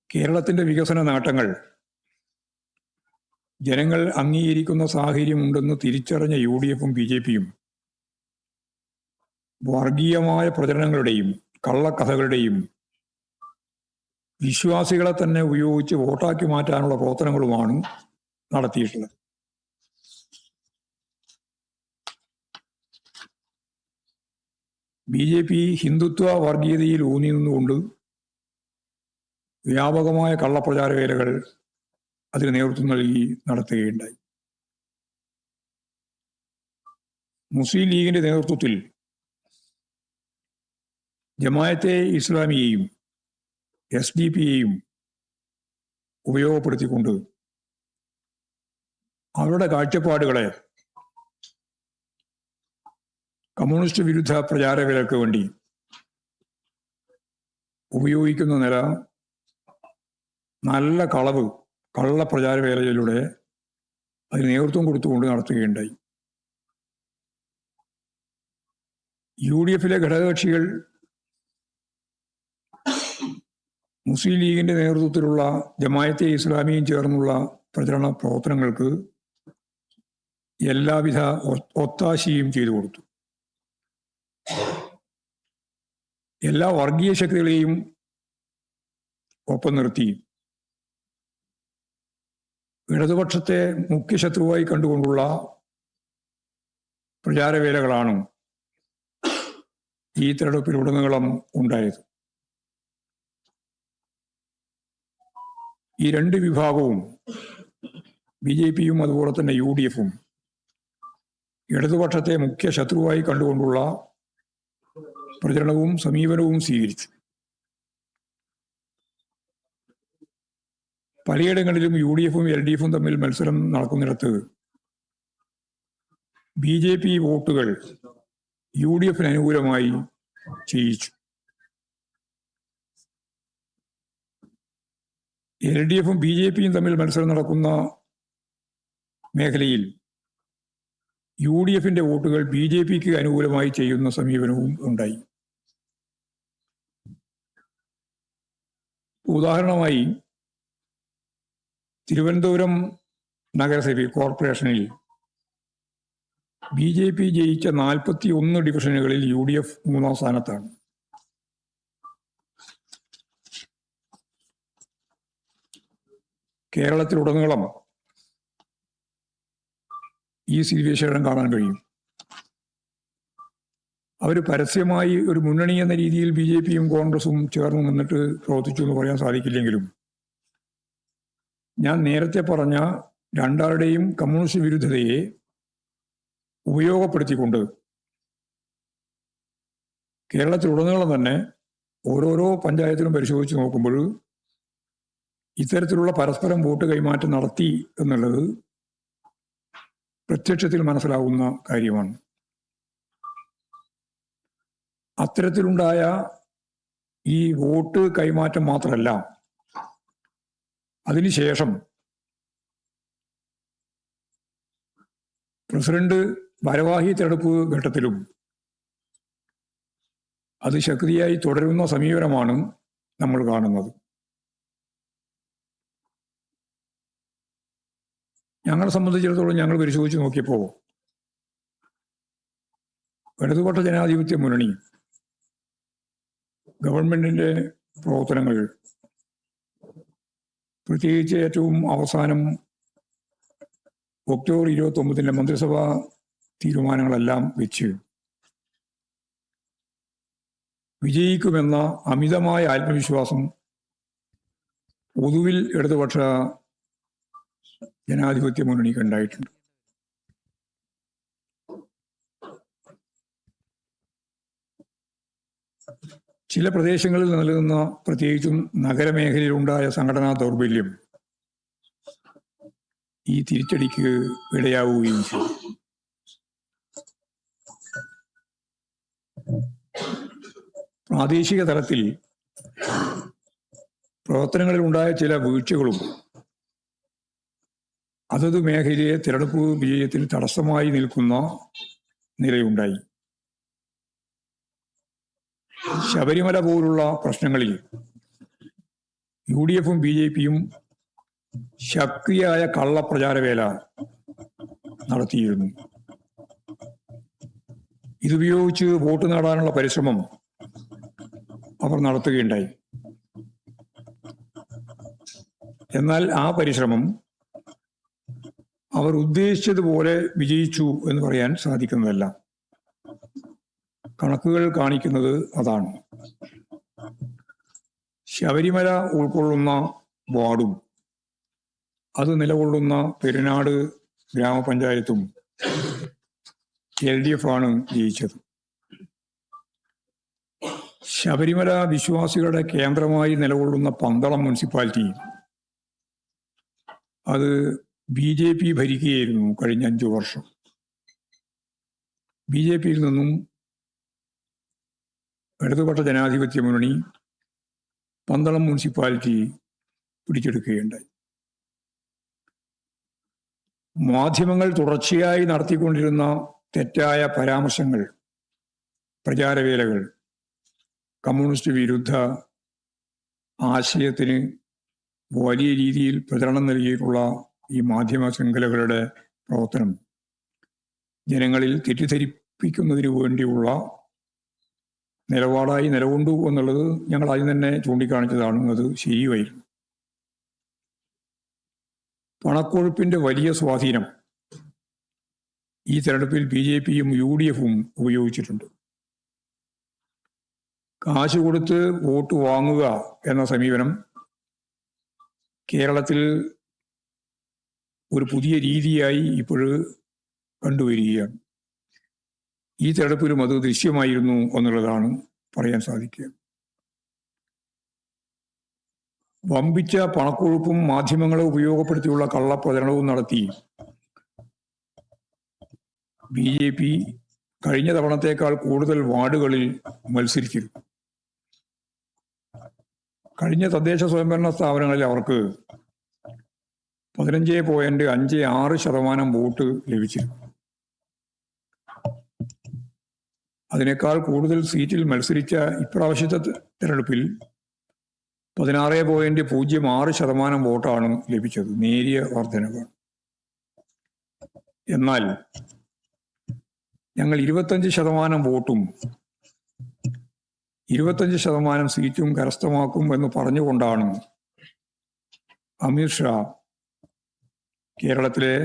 കേരളത്തിന്റെ വികസന നേട്ടങ്ങൾ ജനങ്ങൾ അംഗീകരിക്കുന്ന സാഹചര്യമുണ്ടെന്ന് തിരിച്ചറിഞ്ഞ UDF-ഉം BJP-യും വർഗീയമായ പ്രചരണങ്ങളുടെയും കള്ളക്കഥകളുടെയും വിശ്വാസികളെ തന്നെ ഉപയോഗിച്ച് വോട്ടാക്കി മാറ്റാനുള്ള പ്രവർത്തനങ്ങളുമാണ് നടത്തിയിട്ടുള്ളത്. BJP ഹിന്ദുത്വ വർഗീയതയിൽ ഊന്നി നിന്നുകൊണ്ട് വ്യാപകമായ കള്ളപ്രചാര വേലകൾ അതിന് നേതൃത്വം നൽകി നടത്തുകയുണ്ടായി. മുസ്ലിം ലീഗിന്റെ നേതൃത്വത്തിൽ ജമാഅത്തെ ഇസ്ലാമിയെയും SDP-യെയും ഉപയോഗപ്പെടുത്തിക്കൊണ്ട് അവരുടെ കാഴ്ചപ്പാടുകളെ കമ്മ്യൂണിസ്റ്റ് വിരുദ്ധ പ്രചാരവേലയ്ക്ക് വേണ്ടി ഉപയോഗിക്കുന്ന നില നല്ല കള്ള പ്രചാരവേലയിലൂടെ അതിന് നേതൃത്വം കൊടുത്തുകൊണ്ട് നടത്തുകയുണ്ടായി. UDF-ലെ ഘടകകക്ഷികൾ മുസ്ലിം ലീഗിന്റെ നേതൃത്വത്തിലുള്ള ജമാഅത്തെ ഇസ്ലാമിയും ചേർന്നുള്ള പ്രചരണ പ്രവർത്തനങ്ങൾക്ക് എല്ലാവിധ ഒത്താശയും ചെയ്തു കൊടുത്തു. എല്ലാ വർഗീയ ശക്തികളെയും ഒപ്പം നിർത്തി ഇടതുപക്ഷത്തെ മുഖ്യശത്രുവായി കണ്ടുകൊണ്ടുള്ള പ്രചാരവേലകളാണ് ഈ തെരഞ്ഞെടുപ്പിലുടനീളം ഉണ്ടായത്. ഈ രണ്ട് വിഭാഗവും BJP-യും അതുപോലെ തന്നെ UDF-ഉം ഇടതുപക്ഷത്തെ മുഖ്യ ശത്രുവായി കണ്ടുകൊണ്ടുള്ള പ്രചരണവും സമീപനവും സ്വീകരിച്ചു. പലയിടങ്ങളിലും UDF-ഉം LDF-ഉം തമ്മിൽ മത്സരം നടക്കുന്നിടത്ത് BJP വോട്ടുകൾ UDF-ന് അനുകൂലമായി ചെയ്യിച്ചു. LDF-ഉം BJP-യും തമ്മിൽ മത്സരം നടക്കുന്ന മേഖലയിൽ UDF-ന്റെ വോട്ടുകൾ BJP-ക്ക് അനുകൂലമായി ചെയ്യുന്ന സമീപനവും ഉണ്ടായി. ഉദാഹരണമായി തിരുവനന്തപുരം നഗരസഭ കോർപ്പറേഷനിൽ BJP ജയിച്ച 41 ഡിവിഷനുകളിൽ UDF 3-ാം സ്ഥാനത്താണ്. കേരളത്തിലുടനീളം ഈ സ്ഥിതിവിശേഷം കാണാൻ കഴിയും. അവർ പരസ്യമായി ഒരു മുന്നണി എന്ന രീതിയിൽ BJP-യും കോൺഗ്രസും ചേർന്ന് നിന്നിട്ട് പ്രവർത്തിച്ചു എന്ന് പറയാൻ സാധിക്കില്ലെങ്കിലും ഞാൻ നേരത്തെ പറഞ്ഞ രണ്ടാളുടെയും കമ്മ്യൂണിസ്റ്റ് വിരുദ്ധതയെ ഉപയോഗപ്പെടുത്തിക്കൊണ്ട് കേരളത്തിലുടനീളം തന്നെ ഓരോരോ പഞ്ചായത്തിലും പരിശോധിച്ച് നോക്കുമ്പോൾ ഇത്തരത്തിലുള്ള പരസ്പരം വോട്ട് കൈമാറ്റം നടത്തി എന്നുള്ളത് പ്രത്യക്ഷത്തിൽ മനസ്സിലാവുന്ന കാര്യമാണ്. അത്തരത്തിലുണ്ടായ ഈ വോട്ട് കൈമാറ്റം മാത്രമല്ല, അതിനുശേഷം പ്രസിഡന്റ് ഭാരവാഹി തെരഞ്ഞെടുപ്പ് ഘട്ടത്തിലും അത് ശക്തിയായി തുടരുന്ന സമീപനമാണ് നമ്മൾ കാണുന്നത്. ഞങ്ങളെ സംബന്ധിച്ചിടത്തോളം ഞങ്ങൾ പരിശോധിച്ച് നോക്കിയപ്പോൾ ഇടതുപക്ഷ ജനാധിപത്യ മുന്നണി ഗവൺമെന്റിന്റെ പ്രവർത്തനങ്ങൾ, പ്രത്യേകിച്ച് ഏറ്റവും അവസാനം ഒക്ടോബർ 29 മന്ത്രിസഭാ തീരുമാനങ്ങളെല്ലാം വെച്ച് വിജയിക്കുമെന്ന അമിതമായ ആത്മവിശ്വാസം പൊതുവിൽ ഇടതുപക്ഷ ജനാധിപത്യ മുന്നണിക്ക് ഉണ്ടായിട്ടുണ്ട്. ചില പ്രദേശങ്ങളിൽ നിലനിന്ന, പ്രത്യേകിച്ചും നഗരമേഖലയിലുണ്ടായ സംഘടനാ ദൗർബല്യം ഈ തിരിച്ചടിക്ക് ഇടയാവുകയും ചെയ്തു. പ്രാദേശിക തലത്തിൽ പ്രവർത്തനങ്ങളിൽ ഉണ്ടായ ചില വീഴ്ചകളും അതത് മേഖലയെ തിരഞ്ഞെടുപ്പ് വിജയത്തിന് തടസ്സമായി നിൽക്കുന്ന നിലയുണ്ടായി. ശബരിമല പോലുള്ള പ്രശ്നങ്ങളിൽ UDF-ഉം BJP-യും ശക്തിയായ കള്ളപ്രചാരവേല നടത്തിയിരുന്നു. ഇതുപയോഗിച്ച് വോട്ട് നേടാനുള്ള പരിശ്രമം അവർ നടത്തുകയുണ്ടായി. എന്നാൽ ആ പരിശ്രമം അവർ ഉദ്ദേശിച്ചതുപോലെ വിജയിച്ചു എന്ന് പറയാൻ സാധിക്കുന്നതല്ല. കണക്കുകൾ കാണിക്കുന്നത് അതാണ്. ശബരിമല ഉൾക്കൊള്ളുന്ന വാർഡും അത് നിലകൊള്ളുന്ന പെരുനാട് ഗ്രാമപഞ്ചായത്തും LDF ആണ് ജയിച്ചത്. ശബരിമല വിശ്വാസികളുടെ കേന്ദ്രമായി നിലകൊള്ളുന്ന പന്തളം മുനിസിപ്പാലിറ്റി അത് BJP ഭരിക്കുകയായിരുന്നു കഴിഞ്ഞ 5 വർഷം. BJP-യിൽ നിന്നും ഇടതുപക്ഷ ജനാധിപത്യ മുന്നണി പന്തളം മുനിസിപ്പാലിറ്റി പിടിച്ചെടുക്കുകയുണ്ടായി. മാധ്യമങ്ങൾ തുടർച്ചയായി നടത്തിക്കൊണ്ടിരുന്ന തെറ്റായ പരാമർശങ്ങൾ, പ്രചാരവേലകൾ, കമ്മ്യൂണിസ്റ്റ് വിരുദ്ധ ആശയത്തിന് വലിയ രീതിയിൽ പ്രചരണം നൽകിയിട്ടുള്ള ഈ മാധ്യമ ശൃംഖലകളുടെ പ്രവർത്തനം ജനങ്ങളിൽ തെറ്റിദ്ധരിപ്പിക്കുന്നതിന് വേണ്ടിയുള്ള നിലപാടായി നിലകൊണ്ടു എന്നുള്ളത് ഞങ്ങൾ ആദ്യം തന്നെ ചൂണ്ടിക്കാണിച്ചതാണ്. അത് ശരിയായിരുന്നു. പണക്കൊഴുപ്പിന്റെ വലിയ സ്വാധീനം ഈ തെരഞ്ഞെടുപ്പിൽ BJP-യും UDF-ഉം ഉപയോഗിച്ചിട്ടുണ്ട്. കാശ് കൊടുത്ത് വോട്ട് വാങ്ങുക എന്ന സമീപനം കേരളത്തിൽ ഒരു പുതിയ രീതിയായി ഇപ്പോഴ് കണ്ടുവരികയാണ്. ഈ തെരഞ്ഞെടുപ്പിലും അത് ദൃശ്യമായിരുന്നു എന്നുള്ളതാണ് പറയാൻ സാധിക്കുക. വമ്പിച്ച പണക്കൊഴുപ്പും മാധ്യമങ്ങളെ ഉപയോഗപ്പെടുത്തിയുള്ള കള്ളപ്രചരണവും നടത്തി BJP കഴിഞ്ഞ തവണത്തേക്കാൾ കൂടുതൽ വാർഡുകളിൽ മത്സരിച്ചിരുന്നു. കഴിഞ്ഞ തദ്ദേശ സ്വയംഭരണ സ്ഥാപനങ്ങളിൽ അവർക്ക് 15.56% വോട്ട് ലഭിച്ചിരുന്നു. അതിനേക്കാൾ കൂടുതൽ സീറ്റിൽ മത്സരിച്ച ഇപ്രാവശ്യത്തെ തെരഞ്ഞെടുപ്പിൽ 16.06% വോട്ടാണ് ലഭിച്ചത്. നേരിയ വർധനവാണ്. എന്നാൽ ഞങ്ങൾ 25% വോട്ടും 25% സീറ്റും കരസ്ഥമാക്കും എന്ന് പറഞ്ഞുകൊണ്ടാണ് അമിത്ഷാ കേരളത്തിലെ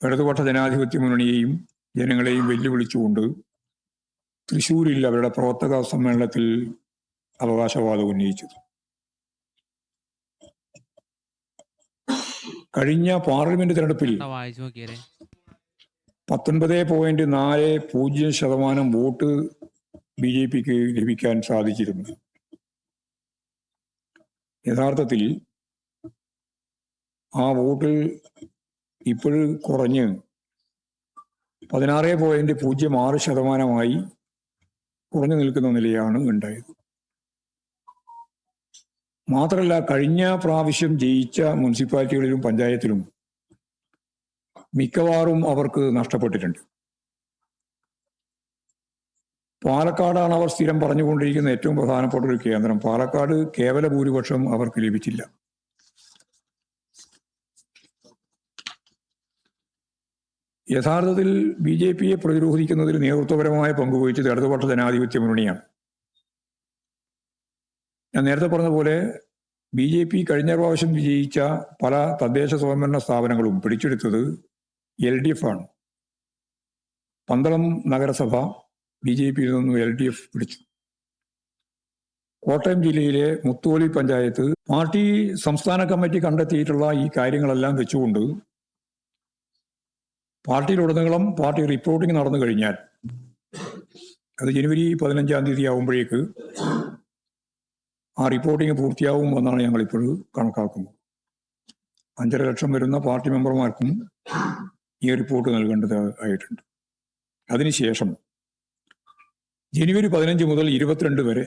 ഇടതുപക്ഷ ജനാധിപത്യ മുന്നണിയെയും ജനങ്ങളെയും വെല്ലുവിളിച്ചുകൊണ്ട് തൃശ്ശൂരിൽ അവരുടെ പ്രവർത്തക സമ്മേളനത്തിൽ അവകാശവാദം ഉന്നയിച്ചത്. കഴിഞ്ഞ പാർലമെന്റ് തെരഞ്ഞെടുപ്പിൽ 19.40% വോട്ട് BJP-ക്ക് ലഭിക്കാൻ സാധിച്ചിരുന്നു. യഥാർത്ഥത്തിൽ ആ വോട്ട് ഇപ്പോഴും കുറഞ്ഞ് 16.06% കുറഞ്ഞു നിൽക്കുന്ന നിലയാണ് ഉണ്ടായത്. മാത്രമല്ല, കഴിഞ്ഞ പ്രാവശ്യം ജയിച്ച മുനിസിപ്പാലിറ്റികളിലും പഞ്ചായത്തിലും മിക്കവാറും അവർക്ക് നഷ്ടപ്പെട്ടിട്ടുണ്ട്. പാലക്കാടാണ് അവർ സ്ഥിരം പറഞ്ഞുകൊണ്ടിരിക്കുന്ന ഏറ്റവും പ്രധാനപ്പെട്ട ഒരു കേന്ദ്രം. പാലക്കാട് കേവല ഭൂരിപക്ഷം അവർക്ക് ലഭിച്ചില്ല. യഥാർത്ഥത്തിൽ BJP-യെ പ്രതിരോധിക്കുന്നതിൽ നേതൃത്വപരമായ പങ്കുവഹിച്ചത് ഇടതുപക്ഷ ജനാധിപത്യ മുന്നണിയാണ്. ഞാൻ നേരത്തെ പറഞ്ഞ പോലെ BJP കഴിഞ്ഞ പ്രാവശ്യം വിജയിച്ച പല തദ്ദേശ സ്വയംഭരണ സ്ഥാപനങ്ങളും പിടിച്ചെടുത്തത് LDF ആണ്. പന്തളം നഗരസഭ BJP-യിൽ നിന്നും LDF പിടിച്ചു. കോട്ടയം ജില്ലയിലെ മുത്തോലി പഞ്ചായത്ത് പാർട്ടി സംസ്ഥാന കമ്മിറ്റി കണ്ടെത്തിയിട്ടുള്ള ഈ കാര്യങ്ങളെല്ലാം വെച്ചുകൊണ്ട് പാർട്ടിയിലുടനീളം പാർട്ടി റിപ്പോർട്ടിംഗ് നടന്നു കഴിഞ്ഞാൽ അത് ജനുവരി 15 ആകുമ്പോഴേക്ക് ആ റിപ്പോർട്ടിംഗ് പൂർത്തിയാവും എന്നാണ് ഞങ്ങളിപ്പോൾ കണക്കാക്കുന്നത്. 5.5 ലക്ഷം വരുന്ന പാർട്ടി മെമ്പർമാർക്കും ഈ റിപ്പോർട്ട് നൽകേണ്ടത് ആയിട്ടുണ്ട്. അതിനുശേഷം ജനുവരി 15 മുതൽ 22 വരെ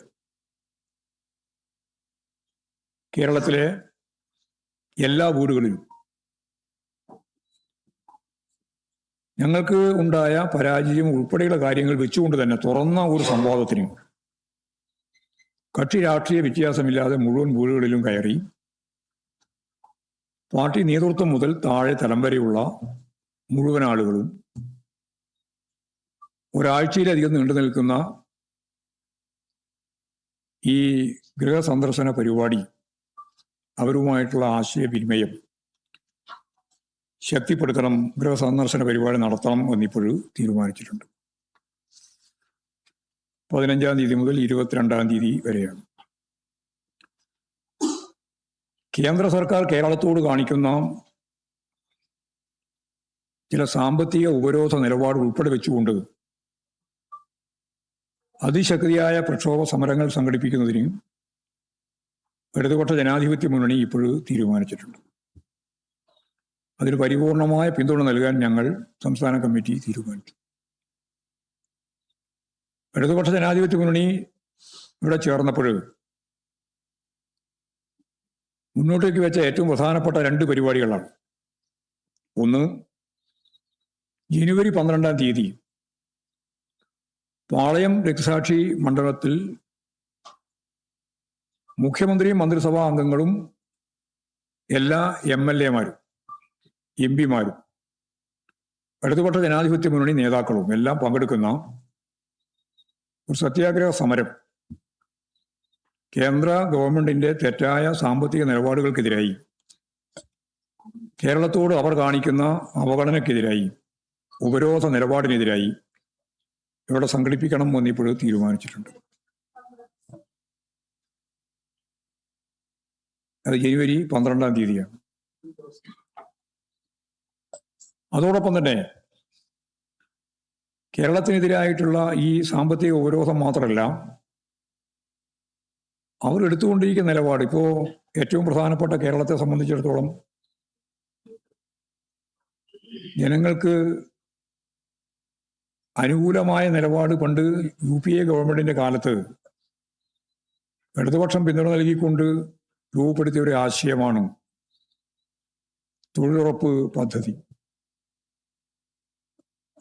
കേരളത്തിലെ എല്ലാ വീടുകളിലും ഞങ്ങൾക്ക് ഉണ്ടായ പരാജയം ഉൾപ്പെടെയുള്ള കാര്യങ്ങൾ വെച്ചുകൊണ്ട് തന്നെ തുറന്ന ഒരു സംവാദത്തിന് കക്ഷി രാഷ്ട്രീയ വ്യത്യാസമില്ലാതെ മുഴുവൻ വീടുകളിലും കയറി പാർട്ടി നേതൃത്വം മുതൽ താഴെ തലം വരെയുള്ള മുഴുവൻ ആളുകളും ഒരാഴ്ചയിലധികം നീണ്ടു നിൽക്കുന്ന ഈ ഗൃഹസന്ദർശന പരിപാടി അവരുമായിട്ടുള്ള ആശയവിനിമയം ശക്തിപ്പെടുത്തണം, ഗൃഹസന്ദർശന പരിപാടി നടത്തണം എന്നിപ്പോൾ തീരുമാനിച്ചിട്ടുണ്ട്. 15-ാം തീയതി മുതൽ 22-ാം തീയതി വരെയാണ്. കേന്ദ്ര സർക്കാർ കേരളത്തോട് കാണിക്കുന്ന ചില സാമ്പത്തിക ഉപരോധ നിലപാട് ഉൾപ്പെടെ വെച്ചുകൊണ്ട് അതിശക്തിയായ പ്രക്ഷോഭ സമരങ്ങൾ സംഘടിപ്പിക്കുന്നതിന് ഇടതുപക്ഷ ജനാധിപത്യ മുന്നണി ഇപ്പോൾ തീരുമാനിച്ചിട്ടുണ്ട്. അതിന് പരിപൂർണമായ പിന്തുണ നൽകാൻ ഞങ്ങൾ സംസ്ഥാന കമ്മിറ്റി തീരുമാനിച്ചു. ഇടതുപക്ഷ ജനാധിപത്യ മുന്നണി ഇവിടെ ചേർന്നപ്പോൾ മുന്നോട്ടേക്ക് വെച്ച ഏറ്റവും പ്രധാനപ്പെട്ട 2 പരിപാടികളാണ്. ഒന്ന്, ജനുവരി 12-ാം തീയതി പാളയം രക്തസാക്ഷി മണ്ഡലത്തിൽ മുഖ്യമന്ത്രിയും മന്ത്രിസഭാ അംഗങ്ങളും എല്ലാ MLA-മാരും MP-മാരും ഇടതുപക്ഷ ജനാധിപത്യ മുന്നണി നേതാക്കളും എല്ലാം പങ്കെടുക്കുന്ന ഒരു സത്യാഗ്രഹ സമരം കേന്ദ്ര ഗവൺമെന്റിന്റെ തെറ്റായ സാമ്പത്തിക നിലപാടുകൾക്കെതിരായി, കേരളത്തോട് അവർ കാണിക്കുന്ന അവഗണനക്കെതിരായി, ഉപരോധ നിലപാടിനെതിരായി ഇവിടെ സംഘടിപ്പിക്കണം എന്നിപ്പോൾ തീരുമാനിച്ചിട്ടുണ്ട്. അത് ജനുവരി 12-ാം തീയതിയാണ്. അതോടൊപ്പം തന്നെ കേരളത്തിനെതിരായിട്ടുള്ള ഈ സാമ്പത്തിക ഉപരോധം മാത്രമല്ല, അവർ എടുത്തുകൊണ്ടിരിക്കുന്ന നിലപാട് ഇപ്പോൾ ഏറ്റവും പ്രധാനപ്പെട്ട കേരളത്തെ സംബന്ധിച്ചിടത്തോളം ജനങ്ങൾക്ക് അനുകൂലമായ നിലപാട് പണ്ട് UPA ഗവൺമെന്റിന്റെ കാലത്ത് ഇടതുപക്ഷം പിന്തുണ നൽകിക്കൊണ്ട് രൂപപ്പെടുത്തിയ ഒരു ആശയമാണ് തൊഴിലുറപ്പ് പദ്ധതി.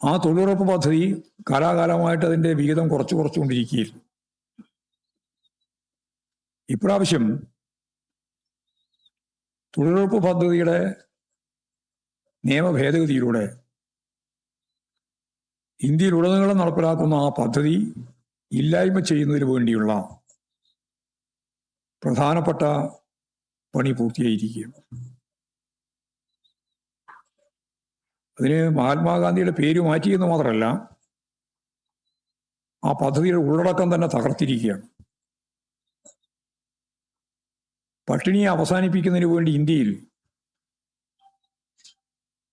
ആ തൊഴിലുറപ്പ് പദ്ധതി കാലാകാലമായിട്ട് അതിന്റെ വിഹിതം കുറച്ചുകൊണ്ടിരിക്കുകയായിരുന്നു. ഇപ്രാവശ്യം തൊഴിലുറപ്പ് പദ്ധതിയുടെ നിയമ ഭേദഗതിയിലൂടെ ഇന്ത്യയിലുടനീളം നടപ്പിലാക്കുന്ന ആ പദ്ധതി ഇല്ലായ്മ ചെയ്യുന്നതിന് വേണ്ടിയുള്ള പ്രധാനപ്പെട്ട പണി പൂർത്തിയായിരിക്കുകയാണ്. അതിന് മഹാത്മാഗാന്ധിയുടെ പേര് മാറ്റിയെന്ന് മാത്രമല്ല, ആ പദ്ധതിയുടെ ഉള്ളടക്കം തന്നെ തകർത്തിരിക്കുകയാണ്. പട്ടിണിയെ അവസാനിപ്പിക്കുന്നതിന് വേണ്ടി ഇന്ത്യയിൽ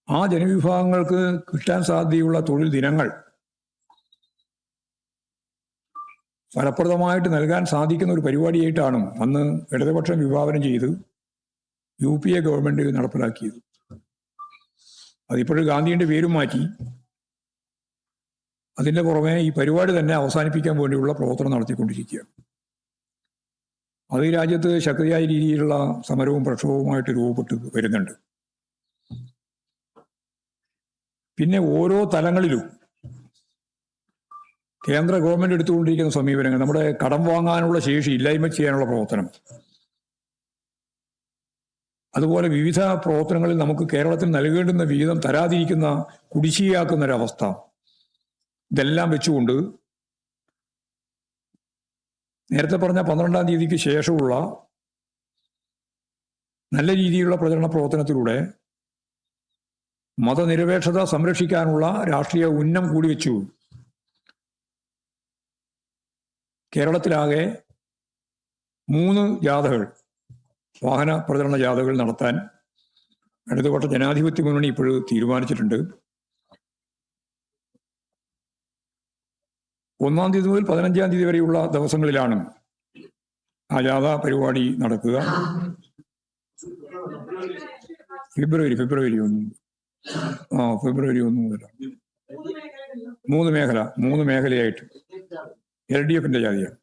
ആ ജനവിഭാഗങ്ങൾക്ക് കിട്ടാൻ സാധ്യതയുള്ള തൊഴിൽ ദിനങ്ങൾ ഫലപ്രദമായിട്ട് നൽകാൻ സാധിക്കുന്ന ഒരു പരിപാടിയായിട്ടാണ് അന്ന് ഇടതുപക്ഷം വിഭാവനം ചെയ്ത് UPA ഗവൺമെന്റ് നടപ്പിലാക്കിയത്. അതിപ്പോഴും ഗാന്ധിയുടെ പേരും മാറ്റി അതിന്റെ പുറമെ ഈ പരിപാടി തന്നെ അവസാനിപ്പിക്കാൻ വേണ്ടിയുള്ള പ്രവർത്തനം നടത്തിക്കൊണ്ടിരിക്കുകയാണ്. അത് ഈ രാജ്യത്ത് ശക്തിയായ രീതിയിലുള്ള സമരവും പ്രക്ഷോഭവുമായിട്ട് രൂപപ്പെട്ട് വരുന്നുണ്ട്. പിന്നെ ഓരോ തലങ്ങളിലും കേന്ദ്ര ഗവൺമെന്റ് എടുത്തുകൊണ്ടിരിക്കുന്ന സമീപനങ്ങൾ, നമ്മുടെ കടം വാങ്ങാനുള്ള ശേഷി ഇല്ലായ്മ ചെയ്യാനുള്ള പ്രവർത്തനം, അതുപോലെ വിവിധ പ്രവർത്തനങ്ങളിൽ നമുക്ക് കേരളത്തിൽ നൽകേണ്ടുന്ന വിഹിതം തരാതിരിക്കുന്ന കുടിശ്ശികയാക്കുന്ന ഒരവസ്ഥ, ഇതെല്ലാം വെച്ചുകൊണ്ട് നേരത്തെ പറഞ്ഞ 12-ാം തീയതിക്ക് ശേഷമുള്ള നല്ല രീതിയിലുള്ള പ്രചരണ പ്രവർത്തനത്തിലൂടെ മതനിരപേക്ഷത സംരക്ഷിക്കാനുള്ള രാഷ്ട്രീയ ഉന്നം കൂടി വെച്ചു കേരളത്തിലാകെ 3 ജാഥകൾ, വാഹന പ്രചരണ ജാഥകൾ നടത്താൻ ഇടതുപക്ഷ ജനാധിപത്യ മുന്നണി ഇപ്പോൾ തീരുമാനിച്ചിട്ടുണ്ട്. 1-ാം തീയതി മുതൽ 15-ാം തീയതി വരെയുള്ള ദിവസങ്ങളിലാണ് ആ ജാഥ പരിപാടി നടക്കുക. ഫെബ്രുവരി 1 ഫെബ്രുവരി 1 മുതൽ 3 മേഖലയായിട്ട് LDFന്റെ ജാതിയാണ്.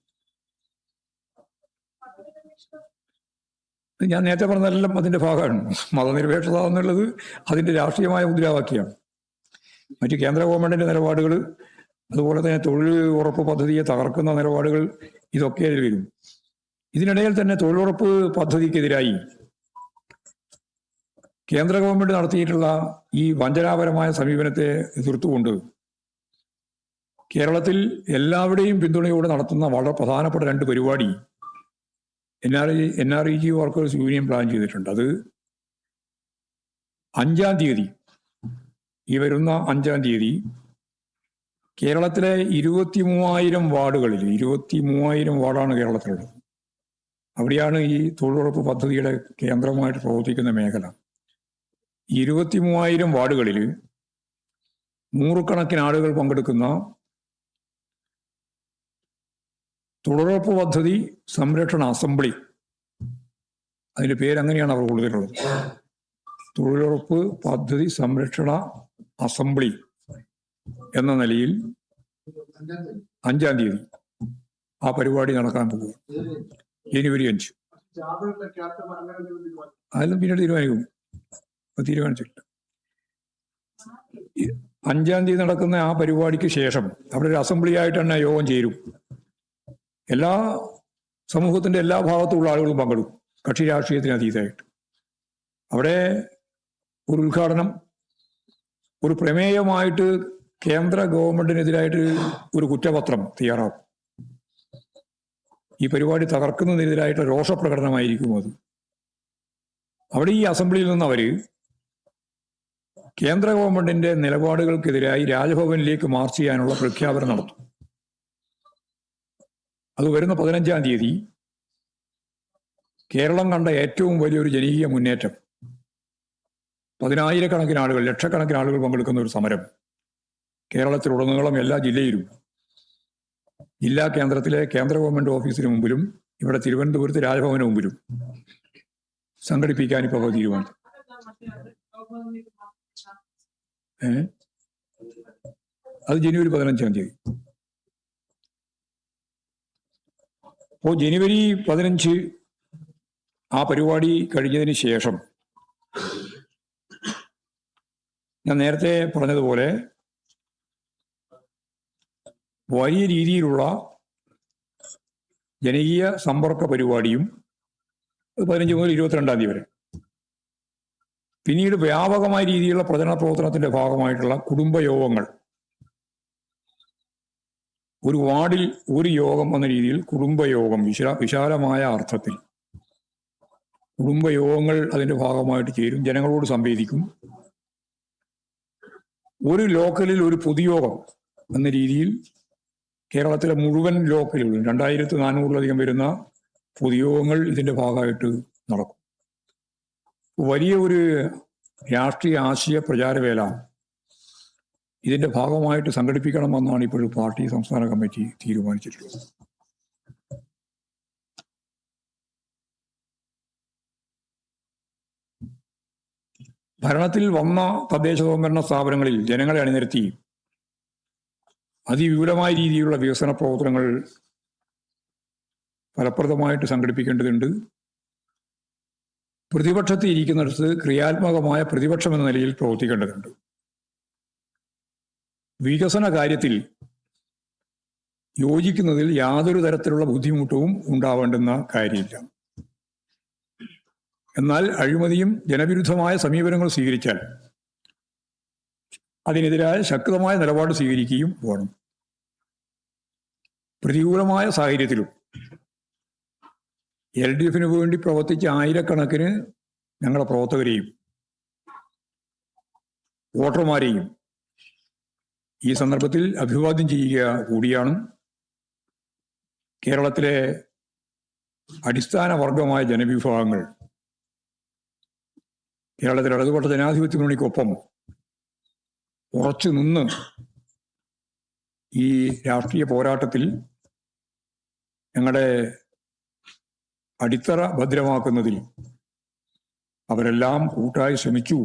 ഞാൻ നേരത്തെ പറഞ്ഞതെല്ലാം അതിന്റെ ഭാഗമാണ്. മതനിരപേക്ഷത എന്നുള്ളത് അതിന്റെ രാഷ്ട്രീയമായ മുദ്രാവാക്യമാണ്. മറ്റ് കേന്ദ്ര ഗവൺമെന്റിന്റെ നിലപാടുകൾ, അതുപോലെ തന്നെ തൊഴിൽ ഉറപ്പ് പദ്ധതിയെ തകർക്കുന്ന നിലപാടുകൾ, ഇതൊക്കെ അതിൽ വരും. ഇതിനിടയിൽ തന്നെ തൊഴിലുറപ്പ് പദ്ധതിക്കെതിരായി കേന്ദ്ര ഗവൺമെന്റ് നടത്തിയിട്ടുള്ള ഈ വഞ്ചനാപരമായ സമീപനത്തെ എതിർത്തുകൊണ്ട് കേരളത്തിൽ എല്ലാവരുടെയും പിന്തുണയോടെ നടത്തുന്ന വളരെ പ്രധാനപ്പെട്ട 2 പരിപാടി NREG വർക്കേഴ്സ് യൂണിയൻ പ്ലാൻ ചെയ്തിട്ടുണ്ട്. അത് 5-ാം തീയതി, ഈ വരുന്ന 5-ാം തീയതി കേരളത്തിലെ 23,000 വാർഡുകളിൽ, 23,000 വാർഡാണ് കേരളത്തിലുള്ളത്, അവിടെയാണ് ഈ തൊഴിലുറപ്പ് പദ്ധതിയുടെ കേന്ദ്രമായിട്ട് പ്രവർത്തിക്കുന്ന മേഖല. 23,000 വാർഡുകളിൽ 100 ആളുകൾ പങ്കെടുക്കുന്ന തൊഴിലുറപ്പ് പദ്ധതി സംരക്ഷണ അസംബ്ലി, അതിന്റെ പേരങ്ങനെയാണ് അവർ കൊടുത്തിട്ടുള്ളത്, തൊഴിലുറപ്പ് പദ്ധതി സംരക്ഷണ അസംബ്ലി എന്ന നിലയിൽ 5-ാം തീയതി ആ പരിപാടി നടക്കാൻ പോകുക. ജനുവരി 5. അതെല്ലാം പിന്നീട് തീരുമാനിച്ചിട്ടില്ല. 5-ാം തീയതി നടക്കുന്ന ആ പരിപാടിക്ക് ശേഷം അവിടെ ഒരു അസംബ്ലി ആയിട്ട് തന്നെ യോഗം ചേരും. എല്ലാ സമൂഹത്തിന്റെ എല്ലാ ഭാഗത്തുള്ള ആളുകളും പങ്കെടുക്കും, കക്ഷി രാഷ്ട്രീയത്തിന് അതീതമായിട്ട്. അവിടെ ഒരു ഉദ്ഘാടനം, ഒരു പ്രമേയമായിട്ട് കേന്ദ്ര ഗവൺമെന്റിനെതിരായിട്ട് ഒരു കുറ്റപത്രം തയ്യാറാക്കും. ഈ പരിപാടി തകർക്കുന്നതിനെതിരായിട്ട് രോഷപ്രകടനമായിരിക്കും അത്. അവിടെ ഈ അസംബ്ലിയിൽ നിന്ന് അവര് കേന്ദ്ര ഗവൺമെന്റിന്റെ നിലപാടുകൾക്കെതിരായി രാജ്ഭവനിലേക്ക് മാർച്ച് ചെയ്യാനുള്ള പ്രഖ്യാപനം നടത്തും. അത് വരുന്ന 15-ാം തീയതി കേരളം കണ്ട ഏറ്റവും വലിയൊരു ജനകീയ മുന്നേറ്റം, 10,000-കണക്കിന് ആളുകൾ, ലക്ഷക്കണക്കിന് ആളുകൾ പങ്കെടുക്കുന്ന ഒരു സമരം കേരളത്തിലുടനീളം എല്ലാ ജില്ലയിലും, ജില്ലാ കേന്ദ്രത്തിലെ കേന്ദ്ര ഗവൺമെന്റ് ഓഫീസിന് മുമ്പിലും ഇവിടെ തിരുവനന്തപുരത്ത് രാജ്ഭവന് മുമ്പിലും സംഘടിപ്പിക്കാൻ ഇപ്പോൾ തീരുമാനിച്ചു. അത് ജനുവരി 15-ാം തീയതി. അപ്പോൾ ജനുവരി 15 ആ പരിപാടി കഴിഞ്ഞതിന് ശേഷം ഞാൻ നേരത്തെ പറഞ്ഞതുപോലെ വലിയ രീതിയിലുള്ള ജനകീയ സമ്പർക്ക പരിപാടിയും 15 മുതൽ 22-ാം തീയതി വരെ, പിന്നീട് വ്യാപകമായ രീതിയിലുള്ള പ്രചരണ പ്രവർത്തനത്തിന്റെ ഭാഗമായിട്ടുള്ള കുടുംബയോഗങ്ങൾ, ഒരു വാർഡിൽ ഒരു യോഗം എന്ന രീതിയിൽ കുടുംബയോഗം, വിശാലമായ അർത്ഥത്തിൽ കുടുംബയോഗങ്ങൾ അതിന്റെ ഭാഗമായിട്ട് ചേരും, ജനങ്ങളോട് സംവേദിക്കും. ഒരു ലോക്കലിൽ ഒരു പൊതുയോഗം എന്ന രീതിയിൽ കേരളത്തിലെ മുഴുവൻ ലോക്കലുകളും 2,400-ലധികം വരുന്ന പൊതുയോഗങ്ങൾ ഇതിന്റെ ഭാഗമായിട്ട് നടക്കും. വലിയ ഒരു രാഷ്ട്രീയ ആശയ പ്രചാരവേല ഇതിന്റെ ഭാഗമായിട്ട് സംഘടിപ്പിക്കണമെന്നാണ് ഇപ്പോഴും പാർട്ടി സംസ്ഥാന കമ്മിറ്റി തീരുമാനിച്ചിട്ടുള്ളത്. ഭരണത്തിൽ വന്ന തദ്ദേശ സ്വയംഭരണ സ്ഥാപനങ്ങളിൽ ജനങ്ങളെ അണിനിരത്തി അതിവിപുലമായ രീതിയിലുള്ള വികസന പ്രവർത്തനങ്ങൾ ഫലപ്രദമായിട്ട് സംഘടിപ്പിക്കേണ്ടതുണ്ട്. പ്രതിപക്ഷത്തിൽ ഇരിക്കുന്നിടത്ത് ക്രിയാത്മകമായ പ്രതിപക്ഷം എന്ന നിലയിൽ പ്രവർത്തിക്കേണ്ടതുണ്ട്. വികസന കാര്യത്തിൽ യോജിക്കുന്നതിൽ യാതൊരു തരത്തിലുള്ള ബുദ്ധിമുട്ടും ഉണ്ടാവേണ്ടുന്ന കാര്യമില്ല. എന്നാൽ അഴിമതിയും ജനവിരുദ്ധമായ സമീപനങ്ങൾ സ്വീകരിച്ചാൽ അതിനെതിരായ ശക്തമായ നിലപാട് സ്വീകരിക്കുകയും വേണം. പ്രതികൂലമായ സാഹചര്യത്തിലും LDF-ന് വേണ്ടി പ്രവർത്തിച്ച ആയിരക്കണക്കിന് ഞങ്ങളുടെ പ്രവർത്തകരെയും വോട്ടർമാരെയും ഈ സന്ദർഭത്തിൽ അഭിവാദ്യം ചെയ്യുക കൂടിയാണ്. കേരളത്തിലെ അടിസ്ഥാന വർഗമായ ജനവിഭാഗങ്ങൾ കേരളത്തിലെ ഇടതുപക്ഷ ജനാധിപത്യ മുന്നണിക്കൊപ്പം ഉറച്ചു നിന്ന് ഈ രാഷ്ട്രീയ പോരാട്ടത്തിൽ ഞങ്ങളുടെ അടിത്തറ ഭദ്രമാക്കുന്നതിൽ അവരെല്ലാം കൂട്ടായി ശ്രമിച്ചു.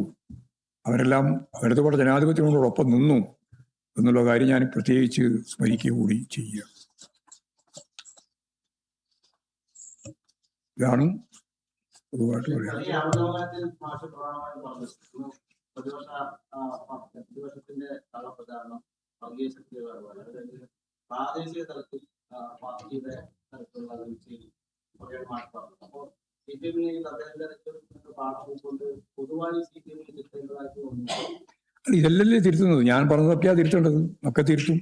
അവരെല്ലാം ഇടതുപക്ഷ ജനാധിപത്യങ്ങളോടൊപ്പം നിന്നു എന്നുള്ള കാര്യം ഞാൻ പ്രത്യേകിച്ച് സ്മരിക്കുക കൂടി ചെയ്യുക. ഇതാണ് പൊതുവായിട്ട് പറയാം. പ്രാദേശിക തലത്തിൽ പാർട്ടിയുടെ തരത്തിലുള്ള ഇതല്ലല്ലേ തിരുത്തുന്നത്? ഞാൻ പറഞ്ഞതൊക്കെയാ തിരുത്തേണ്ടത്, ഒക്കെ തിരുത്തും.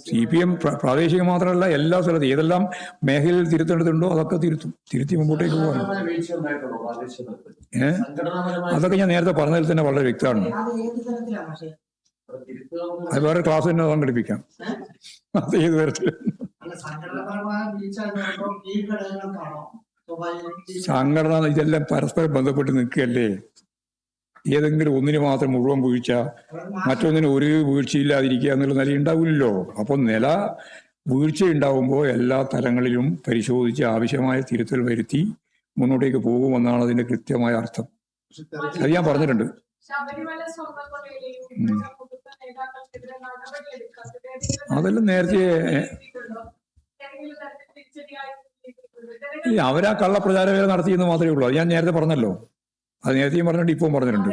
CPM പ്രാദേശിക മാത്രമല്ല, എല്ലാ സ്ഥലത്തും ഏതെല്ലാം മേഖലയിൽ തിരുത്തേണ്ടതുണ്ടോ അതൊക്കെ തിരുത്തി മുമ്പോട്ടേക്ക് പോകാൻ. അതൊക്കെ ഞാൻ നേരത്തെ പറഞ്ഞതിൽ തന്നെ വളരെ വ്യക്തമാണ്. അത് വേറെ ക്ലാസ് തന്നെ പങ്കെടുപ്പിക്കാം. അത് ഏത് തരത്തിൽ സംഘടന ഇതെല്ലാം പരസ്പരം ബന്ധപ്പെട്ട് നിൽക്കുകയല്ലേ. ഏതെങ്കിലും ഒന്നിന് മാത്രം മുഴുവൻ വീഴ്ച, മറ്റൊന്നിന് ഒരു വീഴ്ചയില്ലാതിരിക്കുക എന്നുള്ള നില ഉണ്ടാവില്ലല്ലോ. അപ്പോൾ നില വീഴ്ച ഉണ്ടാവുമ്പോൾ എല്ലാ തലങ്ങളിലും പരിശോധിച്ച് ആവശ്യമായ തിരുത്തൽ വരുത്തി മുന്നോട്ടേക്ക് പോകുമെന്നാണ് അതിന്റെ കൃത്യമായ അർത്ഥം. അത് ഞാൻ പറഞ്ഞിട്ടുണ്ട്. അതെല്ലാം നേരത്തെ അവരാ കള്ളപ്രചാരവേല നടത്തിയെന്ന് മാത്രമേ ഉള്ളൂ. അത് ഞാൻ നേരത്തെ പറഞ്ഞല്ലോ. അത് നേരത്തെയും പറഞ്ഞിട്ടുണ്ട്, ഇപ്പം പറഞ്ഞിട്ടുണ്ട്.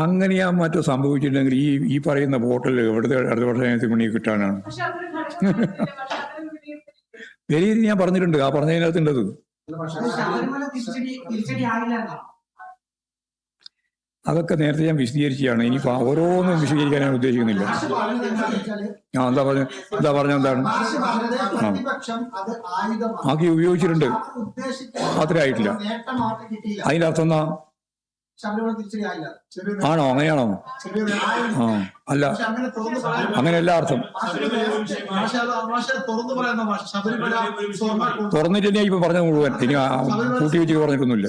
അങ്ങനെയാ മറ്റോ സംഭവിച്ചിട്ടുണ്ടെങ്കിൽ ഈ പറയുന്ന ബോട്ടിൽ എവിടുത്തെ അടുത്ത വർഷം മണി കിട്ടാനാണ്? വലിയ ഞാൻ പറഞ്ഞിട്ടുണ്ട്, ആ പറഞ്ഞതിനകത്തുണ്ടത്. അതൊക്കെ നേരത്തെ ഞാൻ വിശദീകരിച്ചാണ്. ഇനി ഓരോന്നും വിശദീകരിക്കാൻ ഞാൻ ഉദ്ദേശിക്കുന്നില്ല. എന്താ പറഞ്ഞ എന്താണ് ആക്കി ഉപയോഗിച്ചിട്ടുണ്ട്, അത്ര ആയിട്ടില്ല. അതിന്റെ അർത്ഥം എന്നാ? ആണോ? അങ്ങനെയാണോ? ആ അല്ല, അങ്ങനെയല്ല അർത്ഥം. തുറന്നിട്ട് തന്നെയാ ഇപ്പൊ പറഞ്ഞത് മുഴുവൻ. ഇനി കൂട്ടി വെച്ച് പറഞ്ഞിട്ടൊന്നുമില്ല.